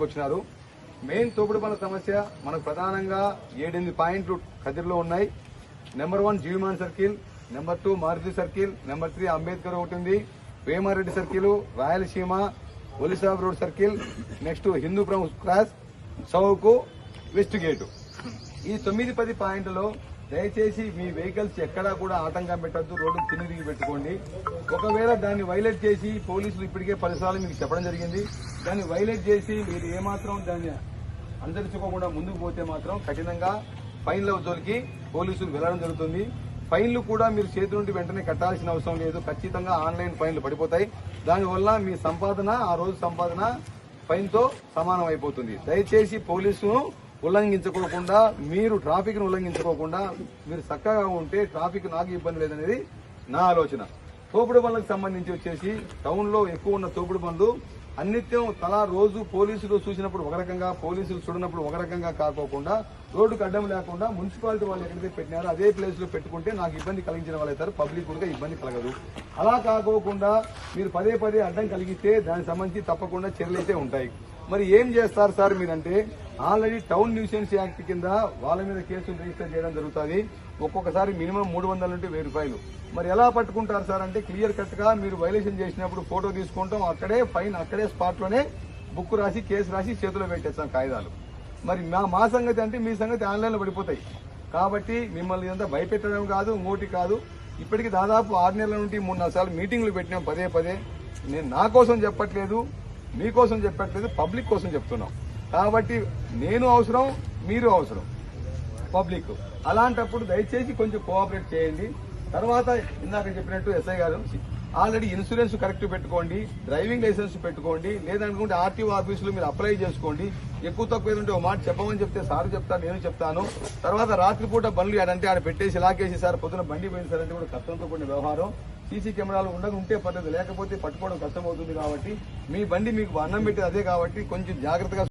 వచ్చినారు. మెయిన్ తోపుడు పనుల సమస్య మనకు ప్రధానంగా 7-8 పాయింట్లు కదిరిలో ఉన్నాయి. నెంబర్ 1 జీవిమాన్ circle, number 2 Maruti circle, number 3 Ambedkar ఒకటి ఉంది, వేమారెడ్డి సర్కిల్, రాయలసీమ, ఒలిసాబ్ road circle, next Hindupur cross, చౌకు, వెస్ట్ గేటు. ఈ 9-10 పాయింట్లలో దయచేసి మీ వెహికల్స్ ఎక్కడా కూడా ఆటంకం పెట్టద్దు, రోడ్డు తిరిగి పెట్టుకోండి. ఒకవేళ దాన్ని వైలేట్ చేసి పోలీసులు ఇప్పటికే 10 సార్లు మీకు చెప్పడం జరిగింది. దాన్ని వైలేట్ చేసి మీరు ఏమాత్రం దాన్ని అనుసరించుకోకుండా ముందుకు పోతే మాత్రం కఠినంగా ఫైన్ల జోలికి పోలీసులు వెళ్లడం జరుగుతుంది. ఫైన్లు కూడా మీరు చేతి నుండి వెంటనే కట్టాల్సిన అవసరం లేదు. ఖచ్చితంగా ఆన్లైన్ ఫైన్లు పడిపోతాయి. దానివల్ల మీ సంపాదన ఆ రోజు సంపాదన ఫైన్ తో సమానం అయిపోతుంది. దయచేసి పోలీసును ఉల్లంఘించుకోకుండా, మీరు ట్రాఫిక్ ను ఉల్లంఘించుకోకుండా మీరు చక్కగా ఉంటే ట్రాఫిక్ నాకు ఇబ్బంది లేదనేది నా ఆలోచన. తోపుడు బండ్లకు సంబంధించి వచ్చేసి టౌన్ లో ఎక్కువ ఉన్న తోపుడు బండ్లు అన్నిత్యం తలా రోజు పోలీసులు చూసినప్పుడు ఒక రకంగా, పోలీసులు చూడనప్పుడు ఒక రకంగా కాకోకుండా రోడ్డుకు అడ్డం లేకుండా మున్సిపాలిటీ వాళ్ళు ఎక్కడైతే పెట్టినారో అదే ప్లేస్ లో పెట్టుకుంటే నాకు ఇబ్బంది కలిగించిన వాళ్ళు అవుతారు, పబ్లిక్ కూడా ఇబ్బంది కలగదు. అలా కాకోకుండా మీరు పదే అడ్డం కలిగిస్తే దానికి సంబంధించి తప్పకుండా చర్యలు అయితే ఉంటాయి. మరి ఏం చేస్తారు సార్ మీరంటే, ఆల్రెడీ టౌన్ న్యూసెన్స్ యాక్ట్ కింద వాళ్ళ మీద కేసులు రిజిస్టర్ చేయడం జరుగుతుంది. ఒక్కొక్కసారి మినిమం 300 నుండి 1000 రూపాయలు. మరి ఎలా పట్టుకుంటారు సార్ అంటే, క్లియర్ కట్ గా మీరు వైలేషన్ చేసినప్పుడు ఫోటో తీసుకుంటాం, అక్కడే ఫైన్ అక్కడే స్పాట్ లోనే బుక్ రాసి కేసు రాసి చేతిలో పెట్టేస్తాం కాగితాలు. మరి మా సంగతి అంటే మీ సంగతి ఆన్లైన్ లో పడిపోతాయి. కాబట్టి మిమ్మల్ని ఇదంతా భయపెట్టడం కాదు, ఇంకోటి కాదు. ఇప్పటికి దాదాపు 6 నెలల నుండి 3-4 సార్లు మీటింగ్లు పెట్టినాం పదే. నేను నా కోసం చెప్పట్లేదు, మీకోసం చెప్పట్లేదు, పబ్లిక్ కోసం చెప్తున్నాం. కాబట్టి నేను అవసరం, మీరు అవసరం, పబ్లిక్. అలాంటప్పుడు దయచేసి కొంచెం కోఆపరేట్ చేయండి. తర్వాత ఇందాక చెప్పినట్టు ఎస్ఐ గారు ఆల్రెడీ ఇన్సూరెన్స్ కరెక్ట్ పెట్టుకోండి, డ్రైవింగ్ లైసెన్స్ పెట్టుకోండి, లేదనుకుంటే ఆర్టీఓ ఆఫీసులో మీరు అప్లై చేసుకోండి. ఎక్కువ తక్కువ ఏదంటే ఒక మాట చెప్పమని చెప్తే సార్ చెప్తాను, నేను చెప్తాను. తర్వాత రాత్రిపూట బండ్లు ఆడంటే ఆడ పెట్టేసి లాకేసి సార్ పొద్దున బండి పోయింది సార్ అంటే కూడా కష్టంతో కూడిన వ్యవహారం. సీసీ కెమెరాలు ఉంటే పద్ధతి, లేకపోతే పట్టుకోవడం కష్టమవుతుంది. కాబట్టి మీ బండి మీకు అన్నం పెట్టేది అదే కాబట్టి కొంచెం జాగ్రత్తగా